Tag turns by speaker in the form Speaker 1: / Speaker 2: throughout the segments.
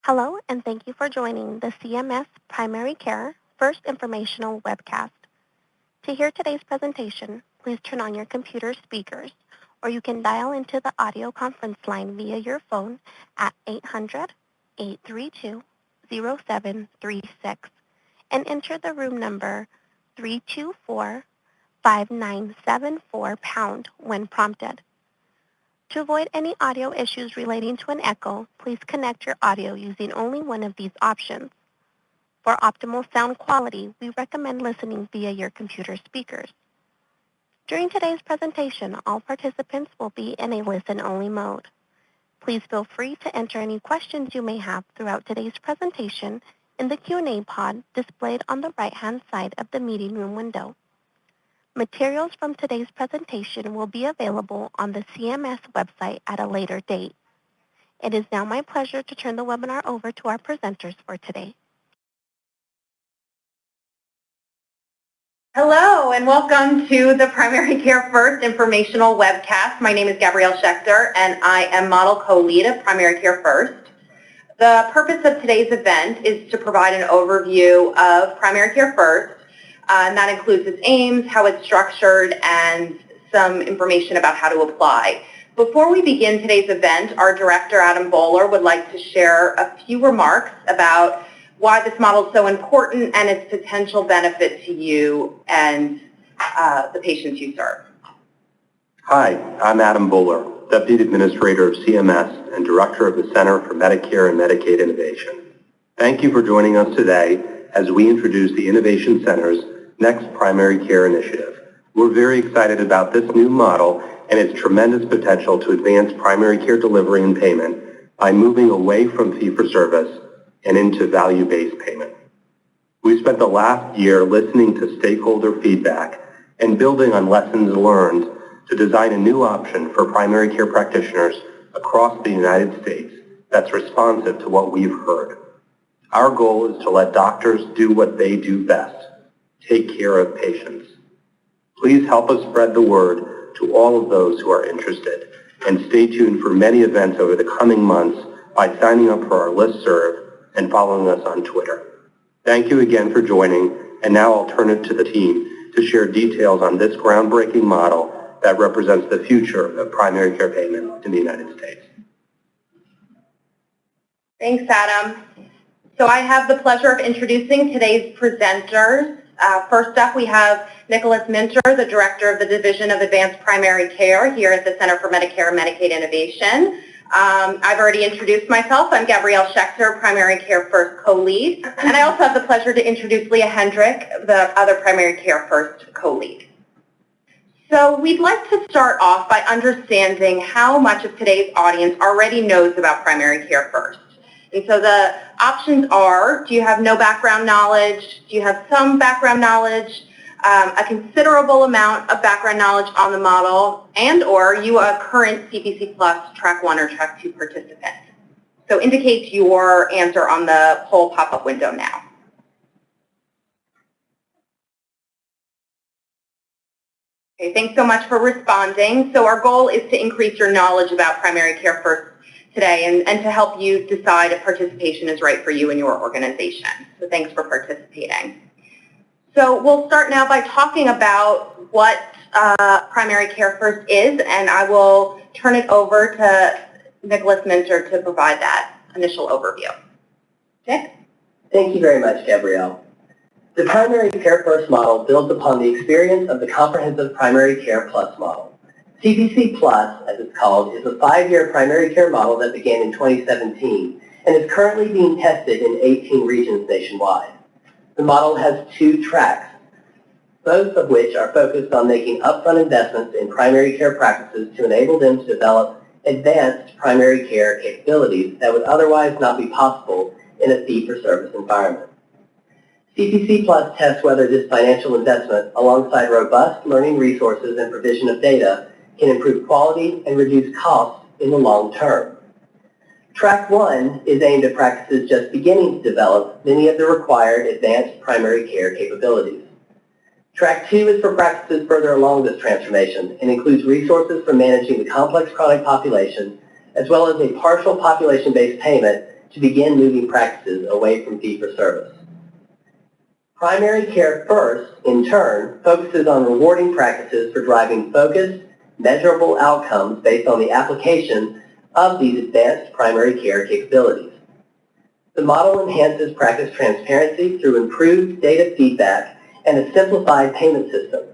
Speaker 1: Hello, and thank you for joining the CMS Primary Care First Informational Webcast. To hear today's presentation, please turn on your computer speakers, or you can dial into the audio conference line via your phone at 800-832-0736 and enter the room number 324-5974 # when prompted. To avoid any audio issues relating to an echo, please connect your audio using only one of these options. For optimal sound quality, we recommend listening via your computer speakers. During today's presentation, all participants will be in a listen-only mode. Please feel free to enter any questions you may have throughout today's presentation in the Q&A pod displayed on the right-hand side of the meeting room window. Materials from today's presentation will be available on the CMS website at a later date. It is now my pleasure to turn the webinar over to our presenters for today.
Speaker 2: Hello, and welcome to the Primary Care First Informational Webcast. My name is Gabrielle Schechter, and I am Model Co-Lead of Primary Care First. The purpose of today's event is to provide an overview of Primary Care First, and that includes its aims, how it's structured, and some information about how to apply. Before we begin today's event, our director, Adam Bowler, would like to share a few remarks about why this model is so important and its potential benefit to you and the patients you serve.
Speaker 3: Hi, I'm Adam Bowler, Deputy Administrator of CMS and Director of the Center for Medicare and Medicaid Innovation. Thank you for joining us today as we introduce the Innovation Center's next primary care initiative. We're very excited about this new model and its tremendous potential to advance primary care delivery and payment by moving away from fee-for-service and into value-based payment. We spent the last year listening to stakeholder feedback and building on lessons learned to design a new option for primary care practitioners across the United States that's responsive to what we've heard. Our goal is to let doctors do what they do best, take care of patients. Please help us spread the word to all of those who are interested, and stay tuned for many events over the coming months by signing up for our listserv and following us on Twitter. Thank you again for joining, and now I'll turn it to the team to share details on this groundbreaking model that represents the future of primary care payment in the United States.
Speaker 2: Thanks, Adam. So I have the pleasure of introducing today's presenters. First up, we have Nicholas Minter, the Director of the Division of Advanced Primary Care here at the Center for Medicare and Medicaid Innovation. I've already introduced myself. I'm Gabrielle Schechter, Primary Care First Co-Lead. And I also have the pleasure to introduce Leah Hendrick, the other Primary Care First Co-Lead. So we'd like to start off by understanding how much of today's audience already knows about Primary Care First. And so the options are, do you have no background knowledge? Do you have some background knowledge? A considerable amount of background knowledge on the model, and or you a current CPC Plus Track 1 or Track 2 participant. So indicate your answer on the poll pop-up window now. Okay, thanks so much for responding. So our goal is to increase your knowledge about Primary Care First today and to help you decide if participation is right for you and your organization. So thanks for participating. So we'll start now by talking about what Primary Care First is, and I will turn it over to Nicholas Minter to provide that initial overview. Nick?
Speaker 4: Thank you very much, Gabrielle. The Primary Care First model builds upon the experience of the Comprehensive Primary Care Plus model. CPC Plus, as it's called, is a 5-year primary care model that began in 2017 and is currently being tested in 18 regions nationwide. The model has 2 tracks, both of which are focused on making upfront investments in primary care practices to enable them to develop advanced primary care capabilities that would otherwise not be possible in a fee-for-service environment. CPC Plus tests whether this financial investment, alongside robust learning resources and provision of data, can improve quality and reduce costs in the long term. Track 1 is aimed at practices just beginning to develop many of the required advanced primary care capabilities. Track 2 is for practices further along this transformation and includes resources for managing the complex chronic population, as well as a partial population-based payment to begin moving practices away from fee-for-service. Primary Care First, in turn, focuses on rewarding practices for driving focused, measurable outcomes based on the application of these advanced primary care capabilities. The model enhances practice transparency through improved data feedback and a simplified payment system,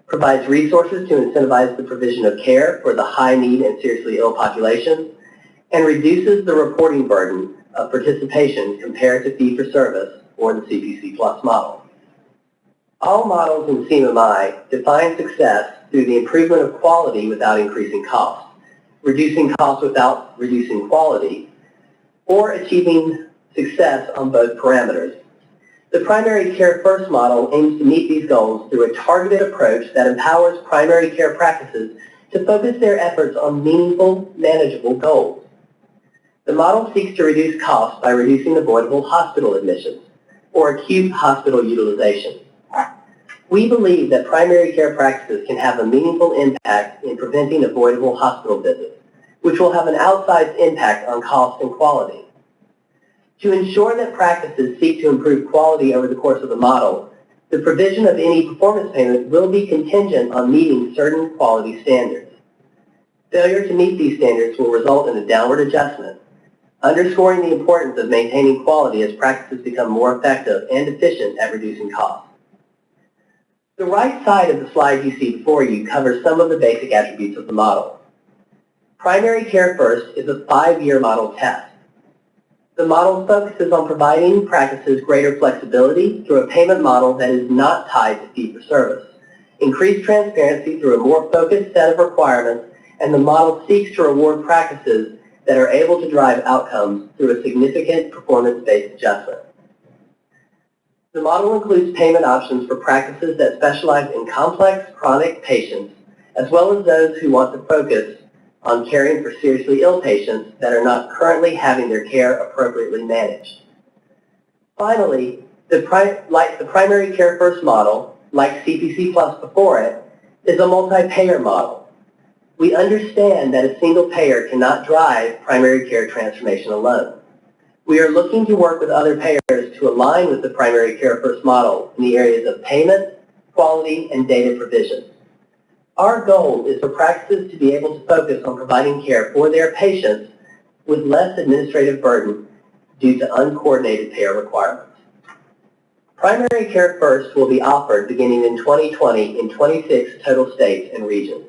Speaker 4: provides resources to incentivize the provision of care for the high-need and seriously ill populations, and reduces the reporting burden of participation compared to fee-for-service or the CPC Plus model. All models in CMMI define success through the improvement of quality without increasing costs, reducing costs without reducing quality, or achieving success on both parameters. The Primary Care First model aims to meet these goals through a targeted approach that empowers primary care practices to focus their efforts on meaningful, manageable goals. The model seeks to reduce costs by reducing avoidable hospital admissions or acute hospital utilization. We believe that primary care practices can have a meaningful impact in preventing avoidable hospital visits, which will have an outsized impact on cost and quality. To ensure that practices seek to improve quality over the course of the model, the provision of any performance payment will be contingent on meeting certain quality standards. Failure to meet these standards will result in a downward adjustment, underscoring the importance of maintaining quality as practices become more effective and efficient at reducing costs. The right side of the slide you see before you covers some of the basic attributes of the model. Primary Care First is a 5-year model test. The model focuses on providing practices greater flexibility through a payment model that is not tied to fee-for-service, increased transparency through a more focused set of requirements, and the model seeks to reward practices that are able to drive outcomes through a significant performance-based adjustment. The model includes payment options for practices that specialize in complex chronic patients, as well as those who want to focus on caring for seriously ill patients that are not currently having their care appropriately managed. Finally, like the Primary Care First model, like CPC Plus before it, is a multi-payer model. We understand that a single payer cannot drive primary care transformation alone. We are looking to work with other payers to align with the Primary Care First model in the areas of payment, quality, and data provision. Our goal is for practices to be able to focus on providing care for their patients with less administrative burden due to uncoordinated payer requirements. Primary Care First will be offered beginning in 2020 in 26 total states and regions.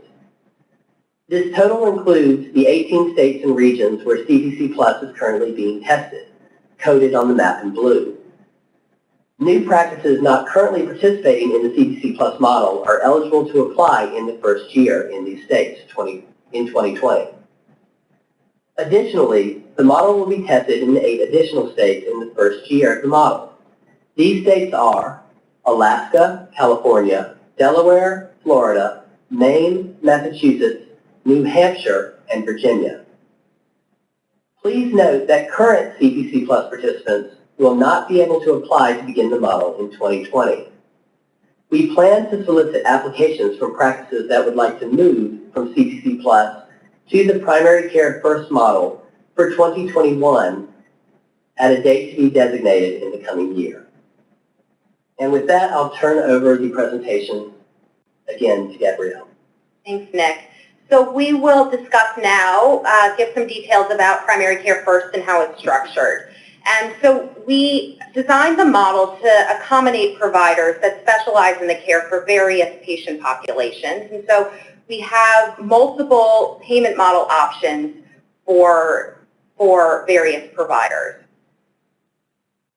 Speaker 4: This total includes the 18 states and regions where CPC Plus is currently being tested, coded on the map in blue. New practices not currently participating in the CPC Plus model are eligible to apply in the first year in these states in 2020. Additionally, the model will be tested in 8 additional states in the first year of the model. These states are Alaska, California, Delaware, Florida, Maine, Massachusetts, New Hampshire, and Virginia. Please note that current CPC Plus participants will not be able to apply to begin the model in 2020. We plan to solicit applications from practices that would like to move from CPC Plus to the Primary Care First model for 2021 at a date to be designated in the coming year. And with that, I'll turn over the presentation again to Gabrielle.
Speaker 2: Thanks, Nick. So we will discuss now, give some details about Primary Care First and how it's structured. And so we designed the model to accommodate providers that specialize in the care for various patient populations. And so we have multiple payment model options for various providers.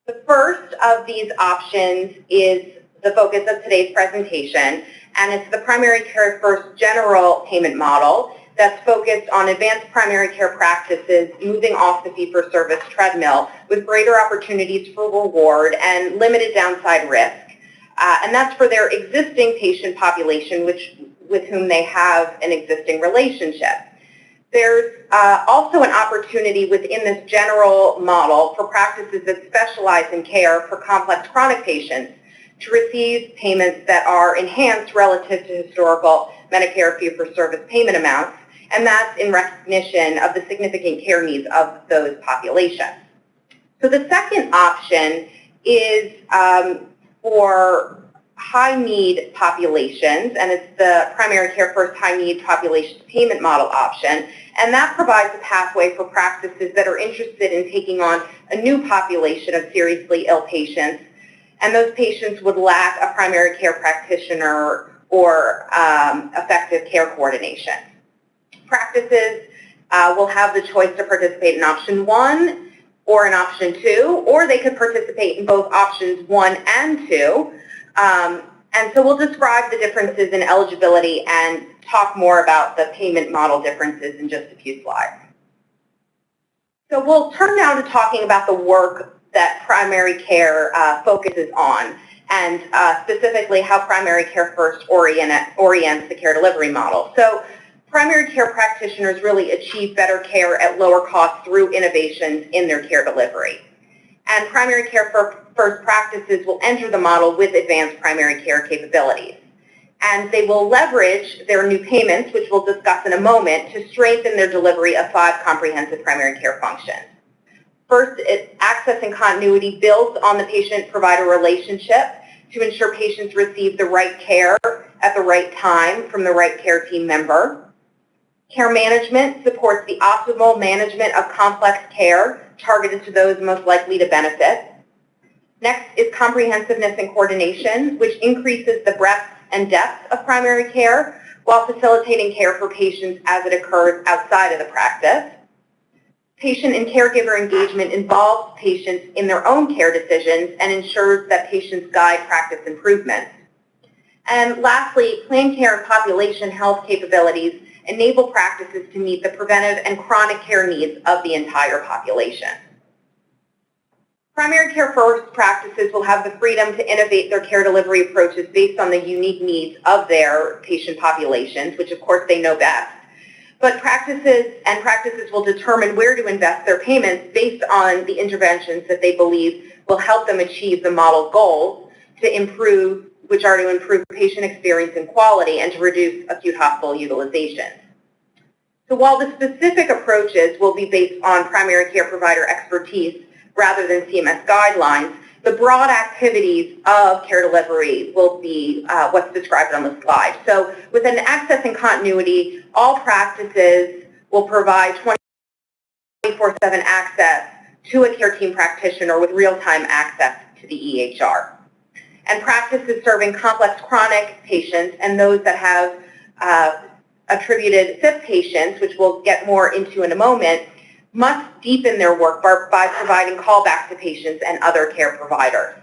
Speaker 2: The first of these options is the focus of today's presentation, and it's the Primary Care First general payment model that's focused on advanced primary care practices moving off the fee-for-service treadmill with greater opportunities for reward and limited downside risk. And that's for their existing patient population with whom they have an existing relationship. There's also an opportunity within this general model for practices that specialize in care for complex chronic patients to receive payments that are enhanced relative to historical Medicare fee-for-service payment amounts, and that's in recognition of the significant care needs of those populations. So the second option is for high-need populations, and it's the Primary Care First High-Need Populations Payment Model option, and that provides a pathway for practices that are interested in taking on a new population of seriously ill patients, and those patients would lack a primary care practitioner or effective care coordination. Practices will have the choice to participate in option 1 or in option 2, or they could participate in both options 1 and 2. And so we'll describe the differences in eligibility and talk more about the payment model differences in just a few slides. So we'll turn now to talking about the work that primary care focuses on, and specifically how Primary Care First orients the care delivery model. So primary care practitioners really achieve better care at lower cost through innovations in their care delivery. And Primary Care First practices will enter the model with advanced primary care capabilities. And they will leverage their new payments, which we'll discuss in a moment, to strengthen their delivery of 5 comprehensive primary care functions. First, access and continuity builds on the patient-provider relationship to ensure patients receive the right care at the right time from the right care team member. Care management supports the optimal management of complex care targeted to those most likely to benefit. Next is comprehensiveness and coordination, which increases the breadth and depth of primary care while facilitating care for patients as it occurs outside of the practice. Patient and caregiver engagement involves patients in their own care decisions and ensures that patients guide practice improvements. And lastly, plan care and population health capabilities enable practices to meet the preventive and chronic care needs of the entire population. Primary Care First practices will have the freedom to innovate their care delivery approaches based on the unique needs of their patient populations, which of course they know best. But practices will determine where to invest their payments based on the interventions that they believe will help them achieve the model goals which are to improve patient experience and quality and to reduce acute hospital utilization. So while the specific approaches will be based on primary care provider expertise rather than CMS guidelines, the broad activities of care delivery will be what's described on the slide. So with an access and continuity, all practices will provide 24/7 access to a care team practitioner with real-time access to the EHR. And practices serving complex chronic patients and those that have attributed SIP patients, which we'll get more into in a moment, must deepen their work by providing callback to patients and other care providers.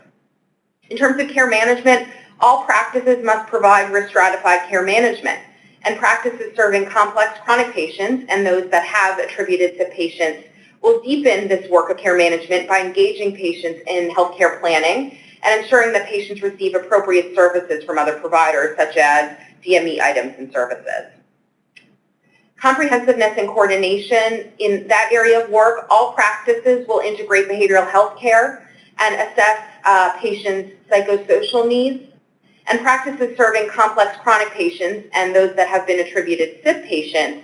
Speaker 2: In terms of care management, all practices must provide risk-stratified care management, and practices serving complex chronic patients and those that have attributed SIP patients will deepen this work of care management by engaging patients in healthcare planning and ensuring that patients receive appropriate services from other providers, such as DME items and services. Comprehensiveness and coordination in that area of work, all practices will integrate behavioral health care and assess patients' psychosocial needs. And practices serving complex chronic patients and those that have been attributed SIP patients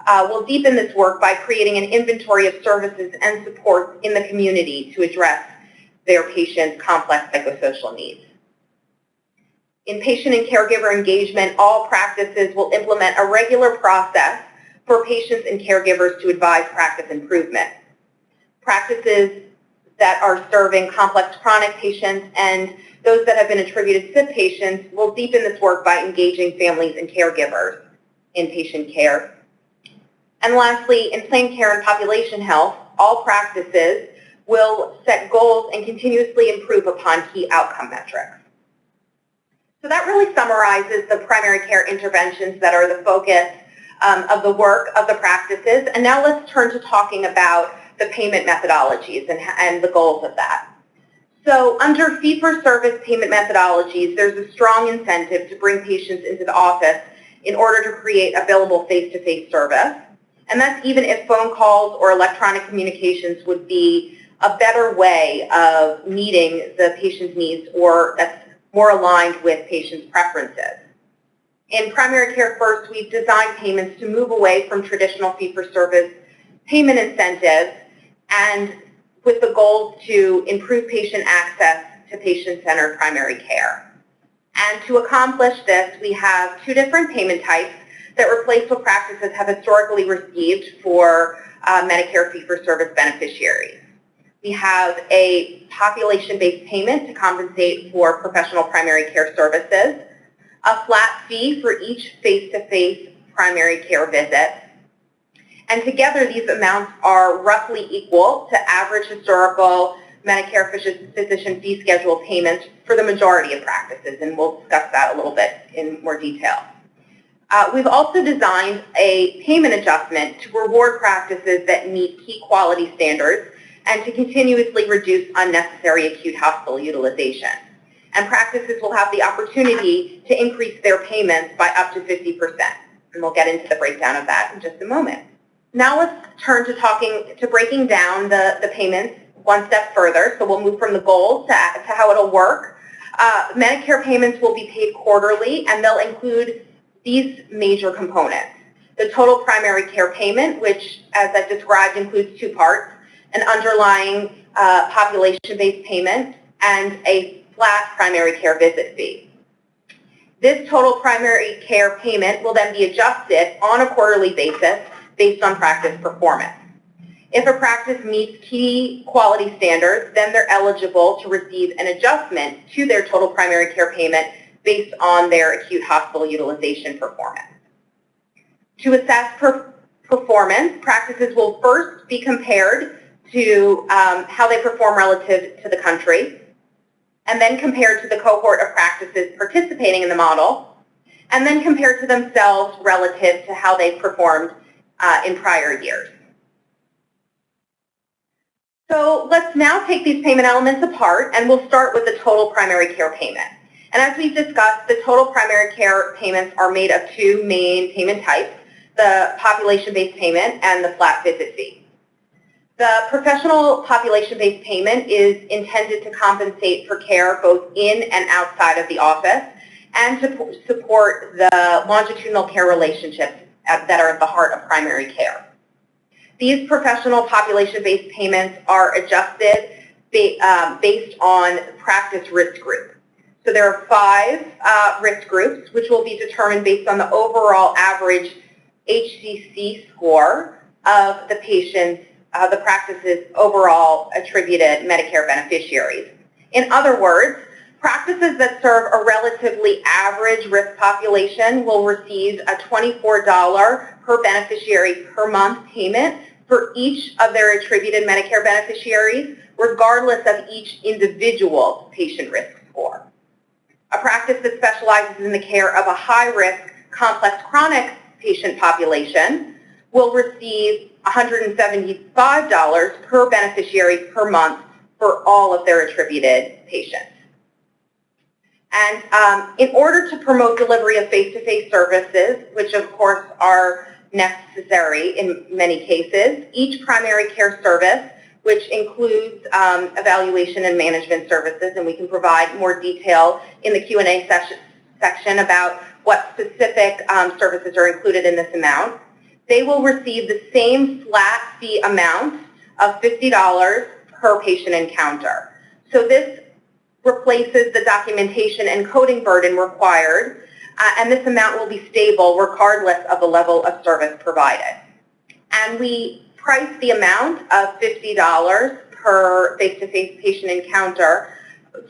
Speaker 2: will deepen this work by creating an inventory of services and supports in the community to address their patients' complex psychosocial needs. In patient and caregiver engagement, all practices will implement a regular process for patients and caregivers to advise practice improvement. Practices that are serving complex chronic patients and those that have been attributed SIP patients will deepen this work by engaging families and caregivers in patient care. And lastly, in plain care and population health, all practices will set goals and continuously improve upon key outcome metrics. So that really summarizes the primary care interventions that are the focus of the work of the practices. And now let's turn to talking about the payment methodologies and the goals of that. So under fee-for-service payment methodologies, there's a strong incentive to bring patients into the office in order to create a billable face-to-face service. And that's even if phone calls or electronic communications would be a better way of meeting the patient's needs or that's more aligned with patients' preferences. In Primary Care First, we've designed payments to move away from traditional fee-for-service payment incentives and with the goal to improve patient access to patient-centered primary care. And to accomplish this, we have two different payment types that replace what practices have historically received for Medicare fee-for-service beneficiaries. We have a population-based payment to compensate for professional primary care services, a flat fee for each face-to-face primary care visit, and together these amounts are roughly equal to average historical Medicare physician fee schedule payments for the majority of practices, and we'll discuss that a little bit in more detail. We've also designed a payment adjustment to reward practices that meet key quality standards and to continuously reduce unnecessary acute hospital utilization. And practices will have the opportunity to increase their payments by up to 50%. And we'll get into the breakdown of that in just a moment. Now let's turn to breaking down the payments one step further. So we'll move from the goals to how it'll work. Medicare payments will be paid quarterly, and they'll include these major components. The total primary care payment, which, as I've described, includes two parts, an underlying population-based payment and a flat primary care visit fee. This total primary care payment will then be adjusted on a quarterly basis based on practice performance. If a practice meets key quality standards, then they're eligible to receive an adjustment to their total primary care payment based on their acute hospital utilization performance. To assess performance, practices will first be compared to how they perform relative to the country, and then compared to the cohort of practices participating in the model, and then compared to themselves relative to how they performed in prior years. So let's now take these payment elements apart, and we'll start with the total primary care payment. And as we've discussed, the total primary care payments are made of two main payment types, the population-based payment and the flat visit fee. The professional population-based payment is intended to compensate for care both in and outside of the office and to support the longitudinal care relationships that are at the heart of primary care. These professional population-based payments are adjusted based on practice risk group. So there are 5 risk groups, which will be determined based on the overall average HCC score of the patient's the practice's overall attributed Medicare beneficiaries. In other words, practices that serve a relatively average risk population will receive a $24 per beneficiary per month payment for each of their attributed Medicare beneficiaries, regardless of each individual patient risk score. A practice that specializes in the care of a high-risk, complex chronic patient population will receive $175 per beneficiary per month for all of their attributed patients. And in order to promote delivery of face-to-face services, which of course are necessary in many cases, each primary care service, which includes evaluation and management services, and we can provide more detail in the Q&A section about what specific services are included in this amount, they will receive the same flat fee amount of $50 per patient encounter. So this replaces the documentation and coding burden required, and this amount will be stable regardless of the level of service provided. And we price the amount of $50 per face-to-face patient encounter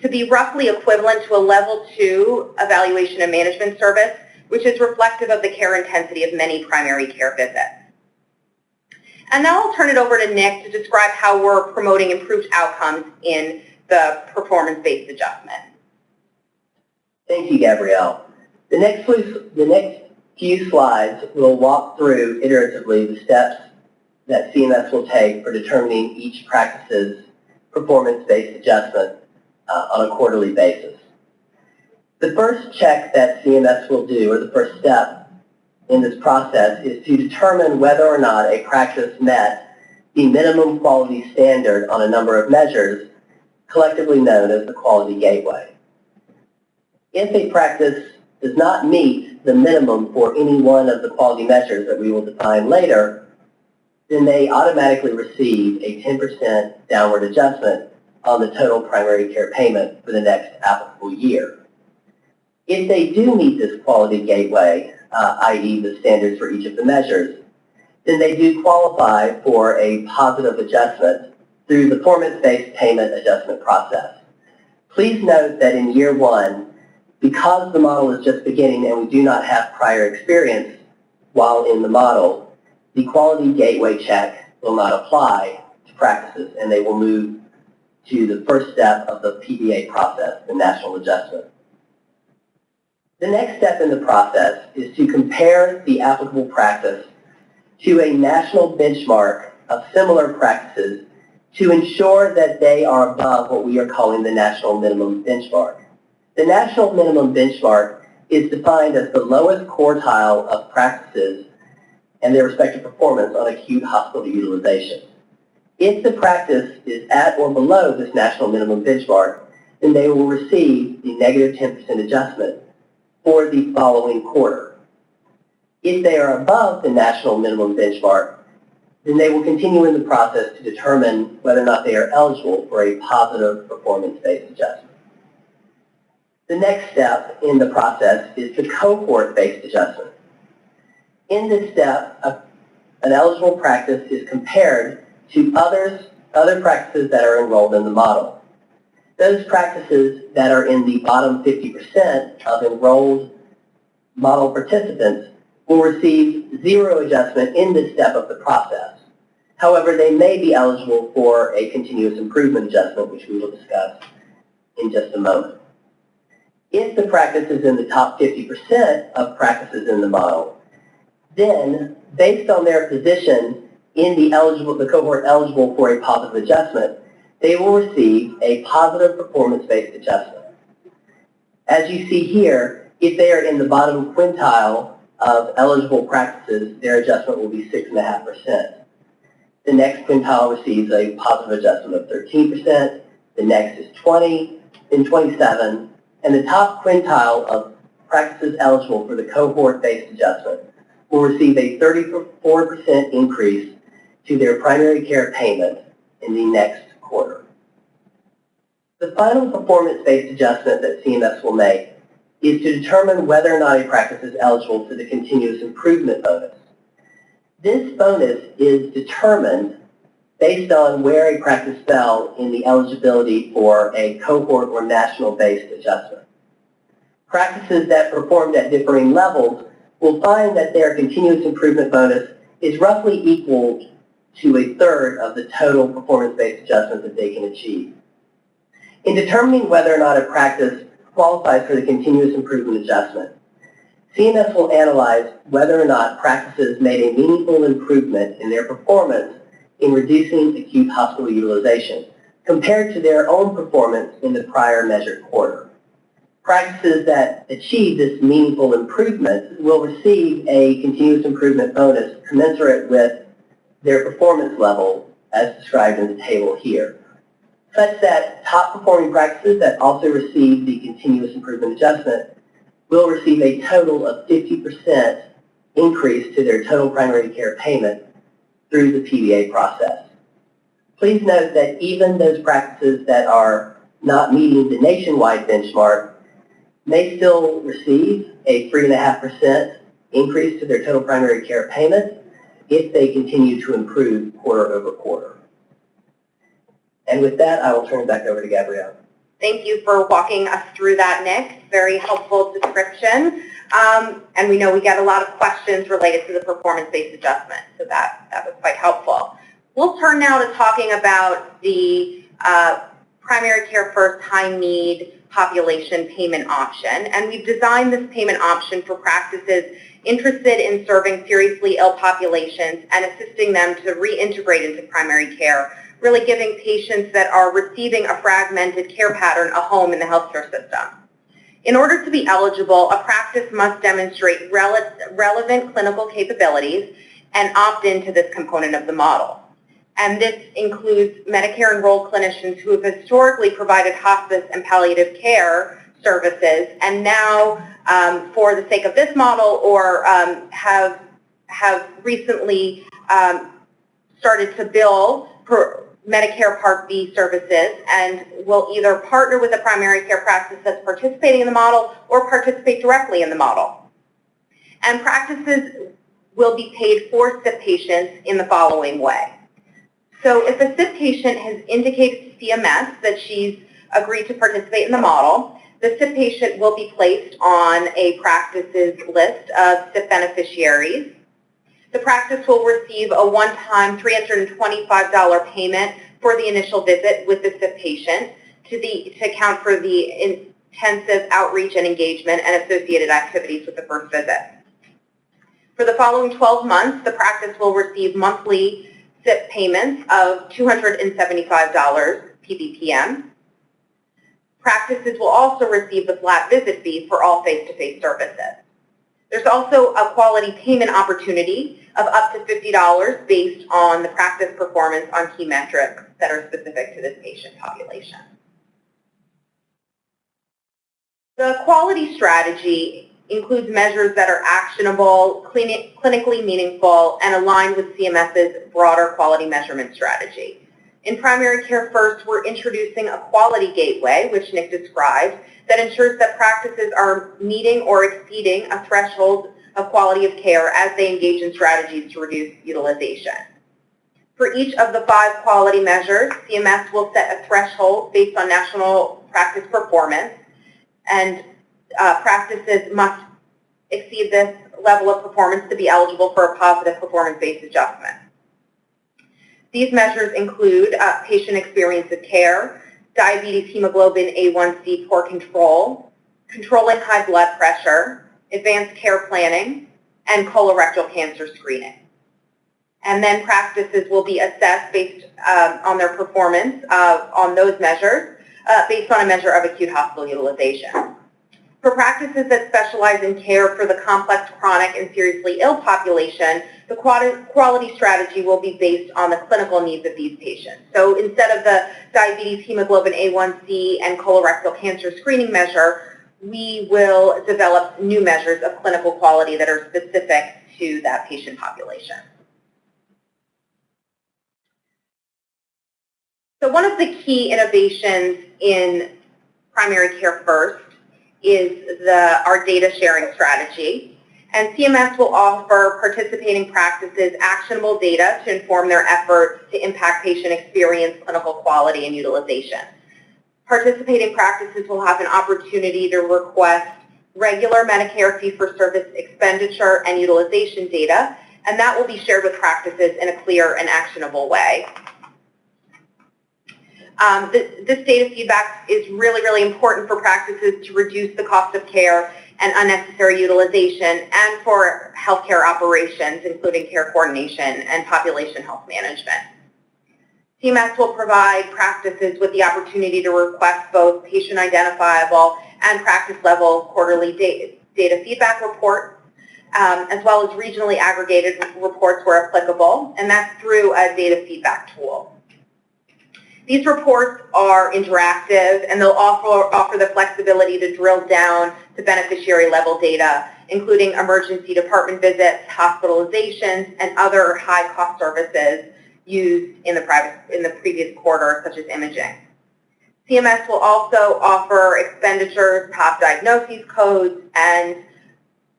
Speaker 2: to be roughly equivalent to a level 2 evaluation and management service, which is reflective of the care intensity of many primary care visits. And now I'll turn it over to Nick to describe how we're promoting improved outcomes in the performance-based adjustment.
Speaker 4: Thank you, Gabrielle. The next few slides will walk through iteratively the steps that CMS will take for determining each practice's performance-based adjustment on a quarterly basis. The first check that CMS will do, or the first step in this process, is to determine whether or not a practice met the minimum quality standard on a number of measures, collectively known as the quality gateway. If a practice does not meet the minimum for any one of the quality measures that we will define later, then they automatically receive a 10% downward adjustment on the total primary care payment for the next applicable year. If they do meet this quality gateway, i.e. the standards for each of the measures, then they do qualify for a positive adjustment through the performance-based payment adjustment process. Please note that in year one, because the model is just beginning and we do not have prior experience while in the model, the quality gateway check will not apply to practices, and they will move to the first step of the PBA process, the national adjustment. The next step in the process is to compare the applicable practice to a national benchmark of similar practices to ensure that they are above what we are calling the national minimum benchmark. The national minimum benchmark is defined as the lowest quartile of practices and their respective performance on acute hospital utilization. If the practice is at or below this national minimum benchmark, then they will receive the negative 10% adjustment for the following quarter. If they are above the national minimum benchmark, then they will continue in the process to determine whether or not they are eligible for a positive performance-based adjustment. The next step in the process is the cohort-based adjustment. In this step, an eligible practice is compared to other practices that are enrolled in the model. Those practices that are in the bottom 50% of enrolled model participants will receive zero adjustment in this step of the process. However, they may be eligible for a continuous improvement adjustment, which we will discuss in just a moment. If the practice is in the top 50% of practices in the model, then based on their position in the cohort eligible for a positive adjustment, they will receive a positive performance-based adjustment. As you see here, if they are in the bottom quintile of eligible practices, their adjustment will be 6.5%. The next quintile receives a positive adjustment of 13%, the next is 20, then 27, and the top quintile of practices eligible for the cohort-based adjustment will receive a 34% increase to their primary care payment in the next quarter. The final performance-based adjustment that CMS will make is to determine whether or not a practice is eligible for the continuous improvement bonus. This bonus is determined based on where a practice fell in the eligibility for a cohort or national-based adjustment. Practices that performed at differing levels will find that their continuous improvement bonus is roughly equal to a third of the total performance-based adjustment that they can achieve. In determining whether or not a practice qualifies for the continuous improvement adjustment, CMS will analyze whether or not practices made a meaningful improvement in their performance in reducing acute hospital utilization compared to their own performance in the prior measured quarter. Practices that achieve this meaningful improvement will receive a continuous improvement bonus commensurate with their performance level as described in the table here, such that top performing practices that also receive the continuous improvement adjustment will receive a total of 50% increase to their total primary care payment through the PBA process. Please note that even those practices that are not meeting the nationwide benchmark may still receive a 3.5% increase to their total primary care payment if they continue to improve quarter over quarter. And with that, I will turn it back over to Gabrielle.
Speaker 2: Thank you for walking us through that, Nick. Very helpful description. And we know we get a lot of questions related to the performance-based adjustment, so that was quite helpful. We'll turn now to talking about the primary care first high need population payment option. And we've designed this payment option for practices interested in serving seriously ill populations and assisting them to reintegrate into primary care, really giving patients that are receiving a fragmented care pattern a home in the healthcare system. In order to be eligible, a practice must demonstrate relevant clinical capabilities and opt into this component of the model. And this includes Medicare enrolled clinicians who have historically provided hospice and palliative care services and now, for the sake of this model, or have recently started to bill for Medicare Part B services and will either partner with a primary care practice that's participating in the model or participate directly in the model. And practices will be paid for SIP patients in the following way. So if a SIP patient has indicated to CMS that she's agreed to participate in the model, the SIP patient will be placed on a practice's list of SIP beneficiaries. The practice will receive a one-time $325 payment for the initial visit with the SIP patient to account for the intensive outreach and engagement and associated activities with the first visit. For the following 12 months, the practice will receive monthly SIP payments of $275 PBPM. Practices will also receive the flat visit fee for all face-to-face services. There's also a quality payment opportunity of up to $50 based on the practice performance on key metrics that are specific to this patient population. The quality strategy includes measures that are actionable, clinically meaningful, and aligned with CMS's broader quality measurement strategy. In Primary Care First, we're introducing a quality gateway, which Nick described, that ensures that practices are meeting or exceeding a threshold of quality of care as they engage in strategies to reduce utilization. For each of the 5 quality measures, CMS will set a threshold based on national practice performance, and practices must exceed this level of performance to be eligible for a positive performance-based adjustment. These measures include patient experience of care, diabetes hemoglobin A1C poor control, controlling high blood pressure, advanced care planning, and colorectal cancer screening. And then practices will be assessed based on their performance on those measures based on a measure of acute hospital utilization. For practices that specialize in care for the complex, chronic, and seriously ill population, the quality strategy will be based on the clinical needs of these patients. So instead of the diabetes hemoglobin A1C and colorectal cancer screening measure, we will develop new measures of clinical quality that are specific to that patient population. So one of the key innovations in Primary Care First is our data sharing strategy. And CMS will offer participating practices actionable data to inform their efforts to impact patient experience, clinical quality, and utilization. Participating practices will have an opportunity to request regular Medicare fee-for-service expenditure and utilization data, and that will be shared with practices in a clear and actionable way. This data feedback is really, really important for practices to reduce the cost of care and unnecessary utilization, and for healthcare operations, including care coordination and population health management. CMS will provide practices with the opportunity to request both patient-identifiable and practice-level quarterly data feedback reports, as well as regionally aggregated reports where applicable, and that's through a data feedback tool. These reports are interactive, and they'll offer the flexibility to drill down to beneficiary-level data, including emergency department visits, hospitalizations, and other high-cost services used in the previous quarter, such as imaging. CMS will also offer expenditures, top diagnoses codes, and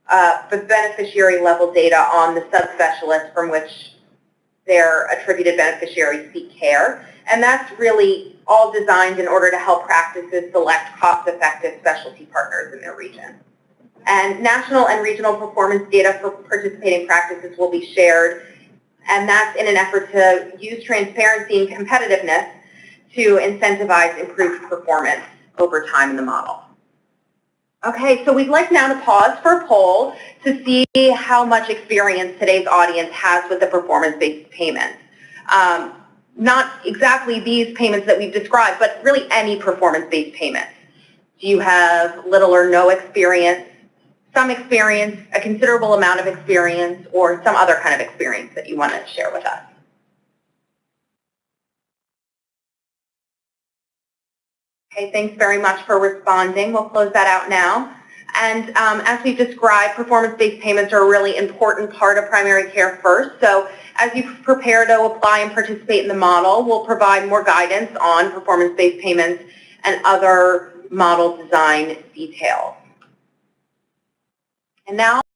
Speaker 2: the beneficiary-level data on the subspecialists from which their attributed beneficiaries seek care. And that's really all designed in order to help practices select cost-effective specialty partners in their region. And national and regional performance data for participating practices will be shared, and that's in an effort to use transparency and competitiveness to incentivize improved performance over time in the model. Okay, so we'd like now to pause for a poll to see how much experience today's audience has with the performance-based payments. Not exactly these payments that we've described, but really any performance-based payments. Do you have little or no experience, some experience, a considerable amount of experience, or some other kind of experience that you want to share with us? Okay, thanks very much for responding. We'll close that out now. And as we described, performance-based payments are a really important part of primary care first. So as you prepare to apply and participate in the model, we'll provide more guidance on performance-based payments and other model design details. And now